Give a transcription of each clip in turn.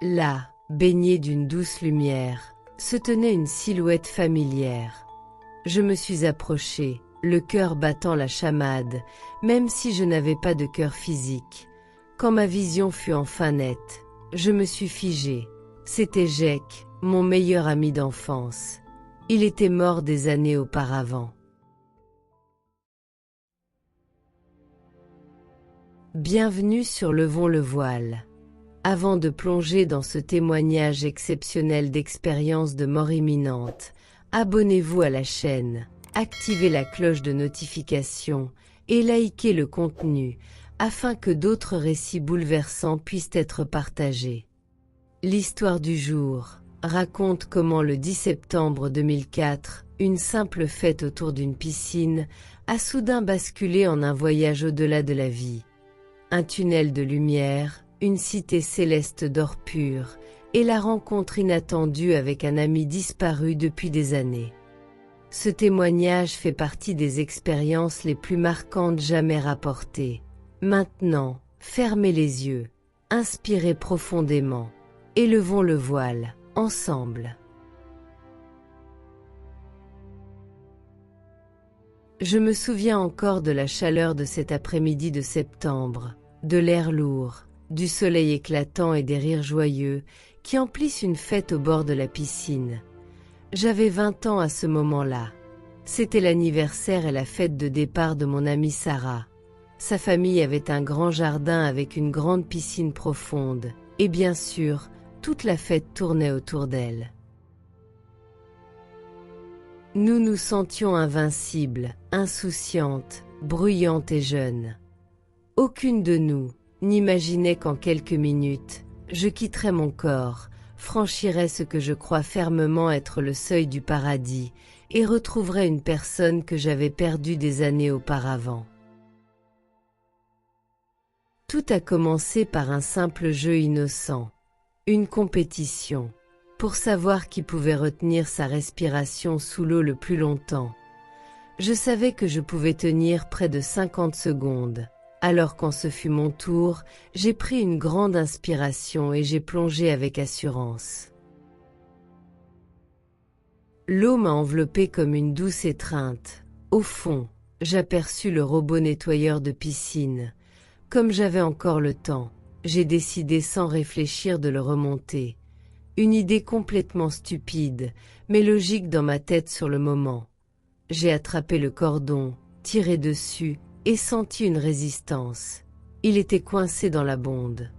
Là, baignée d'une douce lumière, se tenait une silhouette familière. Je me suis approchée, le cœur battant la chamade, même si je n'avais pas de cœur physique. Quand ma vision fut enfin nette, je me suis figée. C'était Jake, mon meilleur ami d'enfance. Il était mort des années auparavant. Bienvenue sur Levons le voile. Avant de plonger dans ce témoignage exceptionnel d'expérience de mort imminente, abonnez-vous à la chaîne, activez la cloche de notification et likez le contenu afin que d'autres récits bouleversants puissent être partagés. L'histoire du jour raconte comment le 10 septembre 2004, une simple fête autour d'une piscine a soudain basculé en un voyage au-delà de la vie. Un tunnel de lumière, une cité céleste d'or pur, et la rencontre inattendue avec un ami disparu depuis des années. Ce témoignage fait partie des expériences les plus marquantes jamais rapportées. Maintenant, fermez les yeux, inspirez profondément, et levons le voile, ensemble. Je me souviens encore de la chaleur de cet après-midi de septembre, de l'air lourd, du soleil éclatant et des rires joyeux qui emplissent une fête au bord de la piscine. J'avais 20 ans à ce moment-là. C'était l'anniversaire et la fête de départ de mon amie Sarah. Sa famille avait un grand jardin avec une grande piscine profonde, et bien sûr, toute la fête tournait autour d'elle. Nous nous sentions invincibles, insouciantes, bruyantes et jeunes. Aucune de nous n'imaginait qu'en quelques minutes, je quitterais mon corps, franchirais ce que je crois fermement être le seuil du paradis et retrouverais une personne que j'avais perdue des années auparavant. Tout a commencé par un simple jeu innocent, une compétition, pour savoir qui pouvait retenir sa respiration sous l'eau le plus longtemps. Je savais que je pouvais tenir près de 50 secondes. Alors quand ce fut mon tour, j'ai pris une grande inspiration et j'ai plongé avec assurance. L'eau m'a enveloppé comme une douce étreinte. Au fond, j'aperçus le robot nettoyeur de piscine. Comme j'avais encore le temps, j'ai décidé sans réfléchir de le remonter. Une idée complètement stupide, mais logique dans ma tête sur le moment. J'ai attrapé le cordon, tiré dessus, et senti une résistance. Il était coincé dans la bonde.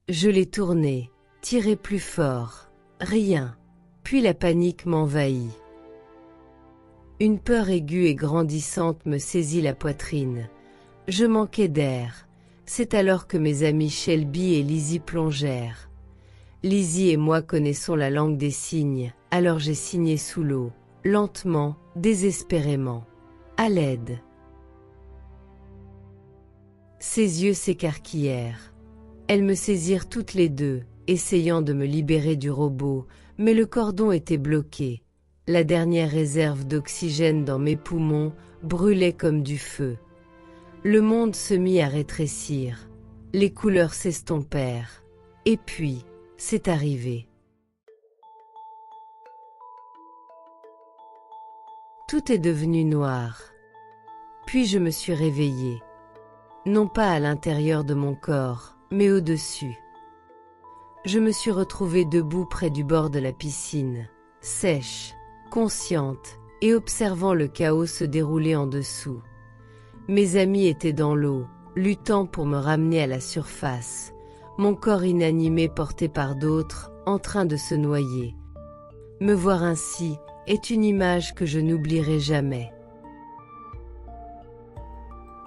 Je l'ai tourné, tiré plus fort. Rien. Puis la panique m'envahit. Une peur aiguë et grandissante me saisit la poitrine. Je manquais d'air. C'est alors que mes amis Shelby et Lizzie plongèrent. Lizzie et moi connaissons la langue des signes, alors j'ai signé sous l'eau, lentement, désespérément. À l'aide. Ses yeux s'écarquillèrent. Elles me saisirent toutes les deux, essayant de me libérer du robot, mais le cordon était bloqué. La dernière réserve d'oxygène dans mes poumons brûlait comme du feu. Le monde se mit à rétrécir. Les couleurs s'estompèrent. Et puis, c'est arrivé. Tout est devenu noir. Puis je me suis réveillée. Non pas à l'intérieur de mon corps, mais au-dessus. Je me suis retrouvée debout près du bord de la piscine, sèche, consciente et observant le chaos se dérouler en dessous. Mes amis étaient dans l'eau, luttant pour me ramener à la surface, mon corps inanimé porté par d'autres, en train de se noyer. Me voir ainsi est une image que je n'oublierai jamais.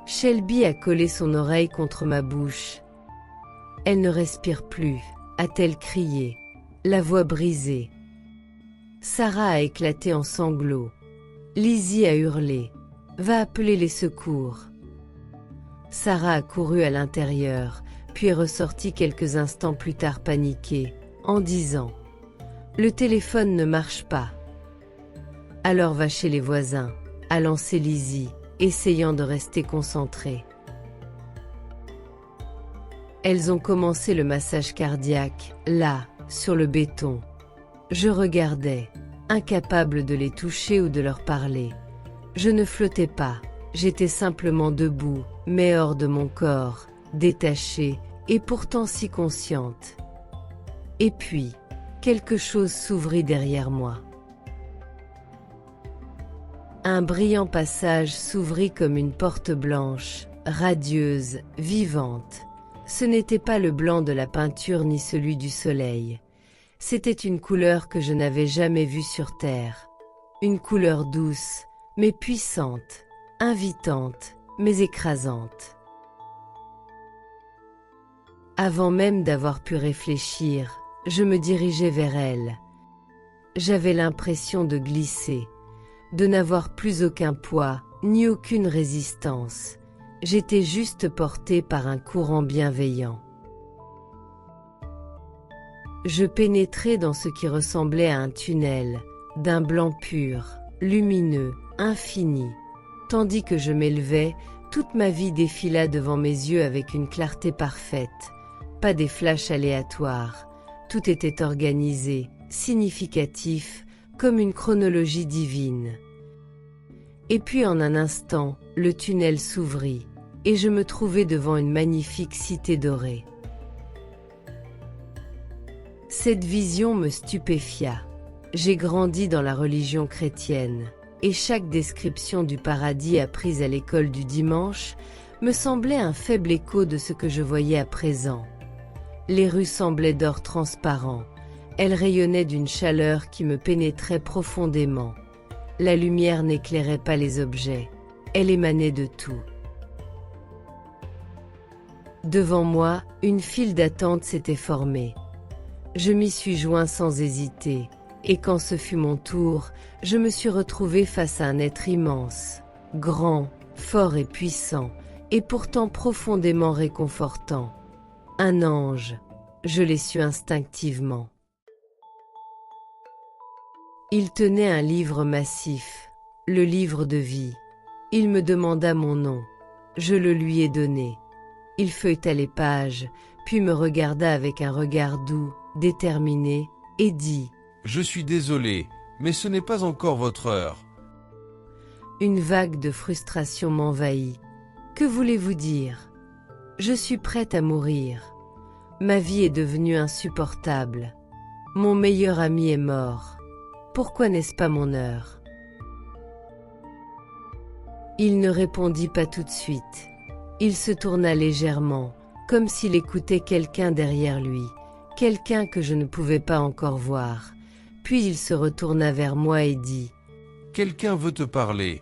Shelby a collé son oreille contre ma bouche. Elle ne respire plus, a-t-elle crié, la voix brisée. Sarah a éclaté en sanglots. Lizzie a hurlé, va appeler les secours. Sarah a couru à l'intérieur, puis est ressortie quelques instants plus tard paniquée, en disant « Le téléphone ne marche pas ». Alors va chez les voisins, a lancé Lizzie, essayant de rester concentrée. Elles ont commencé le massage cardiaque, là, sur le béton. Je regardais, incapable de les toucher ou de leur parler. Je ne flottais pas, j'étais simplement debout, mais hors de mon corps, détachée, et pourtant si consciente. Et puis, quelque chose s'ouvrit derrière moi. Un brillant passage s'ouvrit comme une porte blanche, radieuse, vivante. Ce n'était pas le blanc de la peinture ni celui du soleil. C'était une couleur que je n'avais jamais vue sur terre. Une couleur douce, mais puissante, invitante, mais écrasante. Avant même d'avoir pu réfléchir, je me dirigeais vers elle. J'avais l'impression de glisser, de n'avoir plus aucun poids, ni aucune résistance. J'étais juste portée par un courant bienveillant. Je pénétrais dans ce qui ressemblait à un tunnel, d'un blanc pur, lumineux, infini. Tandis que je m'élevais, toute ma vie défila devant mes yeux avec une clarté parfaite. Pas des flashs aléatoires. Tout était organisé, significatif, comme une chronologie divine. Et puis en un instant, le tunnel s'ouvrit, et je me trouvai devant une magnifique cité dorée. Cette vision me stupéfia. J'ai grandi dans la religion chrétienne, et chaque description du paradis apprise à l'école du dimanche me semblait un faible écho de ce que je voyais à présent. Les rues semblaient d'or transparent, elles rayonnaient d'une chaleur qui me pénétrait profondément. La lumière n'éclairait pas les objets, elle émanait de tout. Devant moi, une file d'attente s'était formée. Je m'y suis joint sans hésiter, et quand ce fut mon tour, je me suis retrouvé face à un être immense, grand, fort et puissant, et pourtant profondément réconfortant. Un ange, je l'ai su instinctivement. Il tenait un livre massif, le livre de vie. Il me demanda mon nom, je le lui ai donné. Il feuilleta les pages, puis me regarda avec un regard doux, déterminé, et dit « Je suis désolé, mais ce n'est pas encore votre heure. » Une vague de frustration m'envahit. Que voulez-vous dire? Je suis prête à mourir. Ma vie est devenue insupportable. Mon meilleur ami est mort. Pourquoi n'est-ce pas mon heure? Il ne répondit pas tout de suite. Il se tourna légèrement, comme s'il écoutait quelqu'un derrière lui, quelqu'un que je ne pouvais pas encore voir. Puis il se retourna vers moi et dit « Quelqu'un veut te parler. »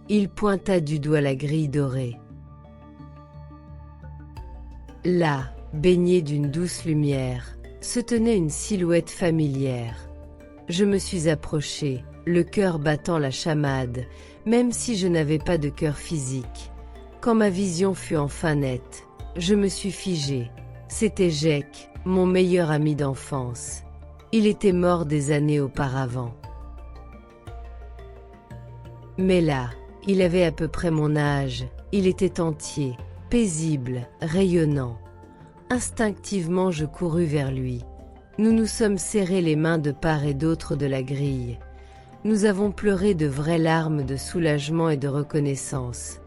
Il pointa du doigt la grille dorée. Là, baignée d'une douce lumière, se tenait une silhouette familière. Je me suis approchée, le cœur battant la chamade, même si je n'avais pas de cœur physique. Quand ma vision fut enfin nette, je me suis figée. C'était Jake, mon meilleur ami d'enfance. Il était mort des années auparavant. Mais là, il avait à peu près mon âge, il était entier, paisible, rayonnant. Instinctivement, je courus vers lui. Nous nous sommes serrés les mains de part et d'autre de la grille. Nous avons pleuré de vraies larmes de soulagement et de reconnaissance.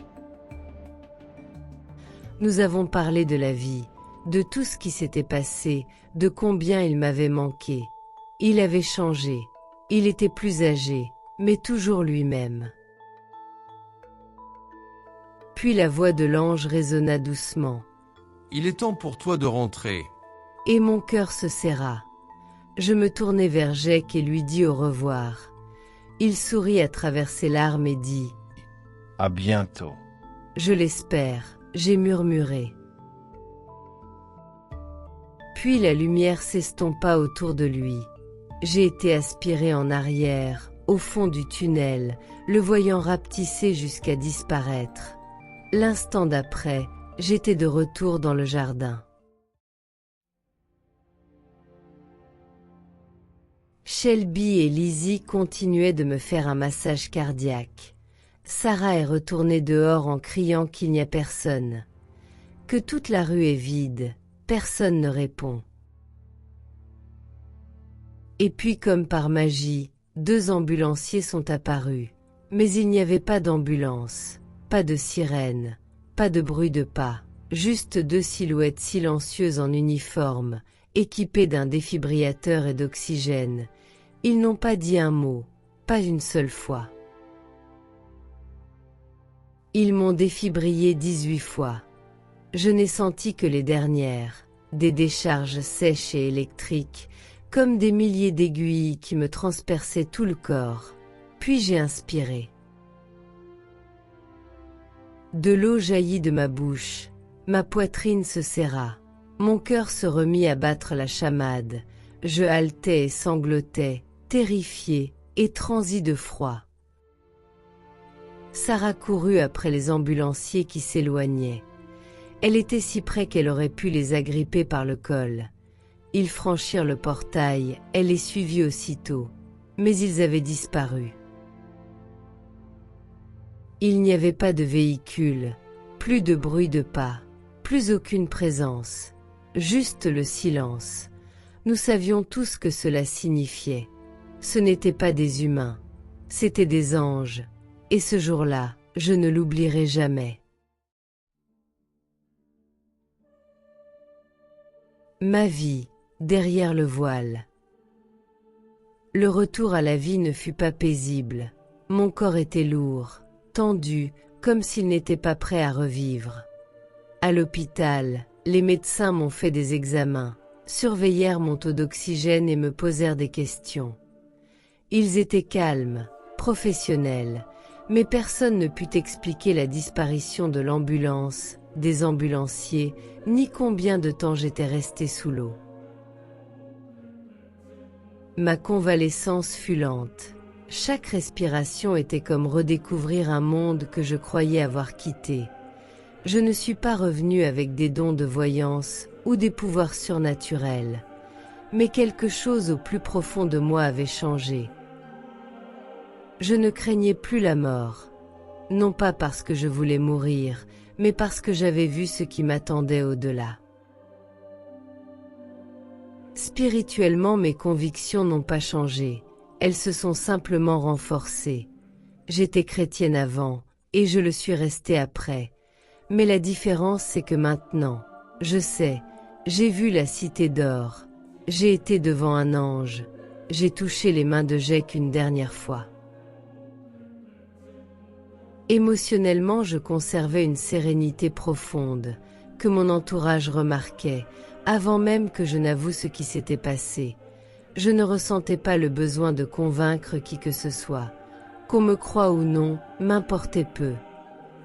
Nous avons parlé de la vie, de tout ce qui s'était passé, de combien il m'avait manqué. Il avait changé, il était plus âgé, mais toujours lui-même. Puis la voix de l'ange résonna doucement. « Il est temps pour toi de rentrer. » Et mon cœur se serra. Je me tournai vers Jake et lui dis au revoir. Il sourit à travers ses larmes et dit « À bientôt. » Je l'espère, j'ai murmuré. Puis la lumière s'estompa autour de lui. J'ai été aspirée en arrière, au fond du tunnel, le voyant rapetisser jusqu'à disparaître. L'instant d'après, j'étais de retour dans le jardin. Shelby et Lizzie continuaient de me faire un massage cardiaque. Sarah est retournée dehors en criant qu'il n'y a personne, que toute la rue est vide, Personne ne répond. Et puis comme par magie, 2 ambulanciers sont apparus. Mais il n'y avait pas d'ambulance, pas de sirène, pas de bruit de pas, juste 2 silhouettes silencieuses en uniforme, équipées d'un défibrillateur et d'oxygène. Ils n'ont pas dit un mot, pas une seule fois. Ils m'ont défibrillé 18 fois. Je n'ai senti que les dernières, des décharges sèches et électriques, comme des milliers d'aiguilles qui me transperçaient tout le corps. Puis j'ai inspiré. De l'eau jaillit de ma bouche, ma poitrine se serra, mon cœur se remit à battre la chamade, je haletais et sanglotais, terrifié et transi de froid. Sarah courut après les ambulanciers qui s'éloignaient. Elle était si près qu'elle aurait pu les agripper par le col. Ils franchirent le portail, elle les suivit aussitôt, mais ils avaient disparu. Il n'y avait pas de véhicule, plus de bruit de pas, plus aucune présence, juste le silence. Nous savions tous ce que cela signifiait. Ce n'étaient pas des humains, c'étaient des anges, et ce jour-là, je ne l'oublierai jamais. Ma vie, derrière le voile. Le retour à la vie ne fut pas paisible. Mon corps était lourd, tendu, comme s'il n'était pas prêt à revivre. À l'hôpital, les médecins m'ont fait des examens, surveillèrent mon taux d'oxygène et me posèrent des questions. Ils étaient calmes, professionnels, mais personne ne put expliquer la disparition de l'ambulance, des ambulanciers, ni combien de temps j'étais resté sous l'eau. Ma convalescence fut lente. Chaque respiration était comme redécouvrir un monde que je croyais avoir quitté. Je ne suis pas revenu avec des dons de voyance ou des pouvoirs surnaturels, mais quelque chose au plus profond de moi avait changé. Je ne craignais plus la mort, non pas parce que je voulais mourir, mais parce que j'avais vu ce qui m'attendait au-delà. Spirituellement, mes convictions n'ont pas changé, elles se sont simplement renforcées. J'étais chrétienne avant, et je le suis restée après. Mais la différence, c'est que maintenant, je sais, j'ai vu la cité d'or, j'ai été devant un ange, j'ai touché les mains de Jack une dernière fois. Émotionnellement, je conservais une sérénité profonde, que mon entourage remarquait, avant même que je n'avoue ce qui s'était passé. Je ne ressentais pas le besoin de convaincre qui que ce soit. Qu'on me croie ou non, m'importait peu.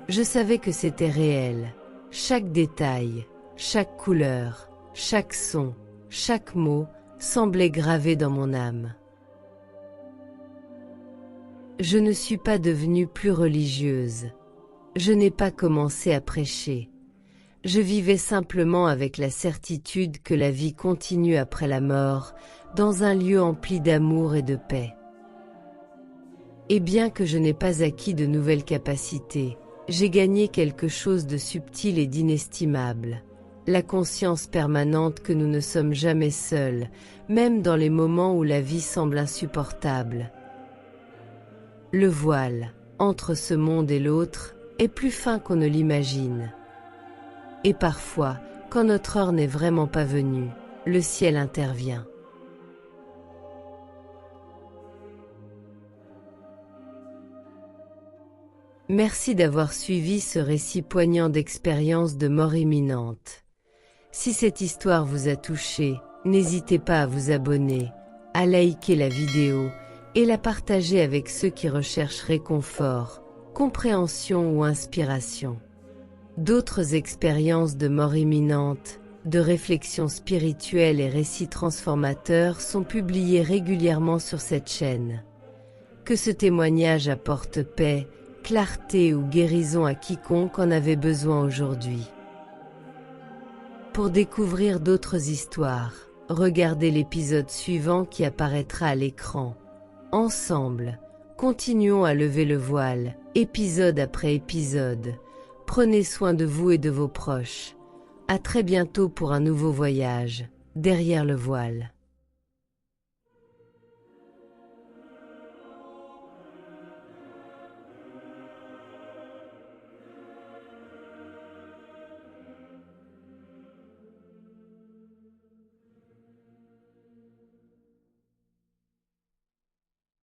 Je savais que c'était réel. Chaque détail, chaque couleur, chaque son, chaque mot semblait gravé dans mon âme. Je ne suis pas devenue plus religieuse. Je n'ai pas commencé à prêcher. Je vivais simplement avec la certitude que la vie continue après la mort, dans un lieu empli d'amour et de paix. Et bien que je n'ai pas acquis de nouvelles capacités, j'ai gagné quelque chose de subtil et d'inestimable, la conscience permanente que nous ne sommes jamais seuls, même dans les moments où la vie semble insupportable. Le voile, entre ce monde et l'autre, est plus fin qu'on ne l'imagine. Et parfois, quand notre heure n'est vraiment pas venue, le ciel intervient. Merci d'avoir suivi ce récit poignant d'expérience de mort imminente. Si cette histoire vous a touché, n'hésitez pas à vous abonner, à liker la vidéo et la partager avec ceux qui recherchent réconfort, compréhension ou inspiration. D'autres expériences de mort imminente, de réflexion spirituelle et récits transformateurs sont publiés régulièrement sur cette chaîne. Que ce témoignage apporte paix, clarté ou guérison à quiconque en avait besoin aujourd'hui. Pour découvrir d'autres histoires, regardez l'épisode suivant qui apparaîtra à l'écran. Ensemble, continuons à lever le voile, épisode après épisode. Prenez soin de vous et de vos proches. À très bientôt pour un nouveau voyage, derrière le voile.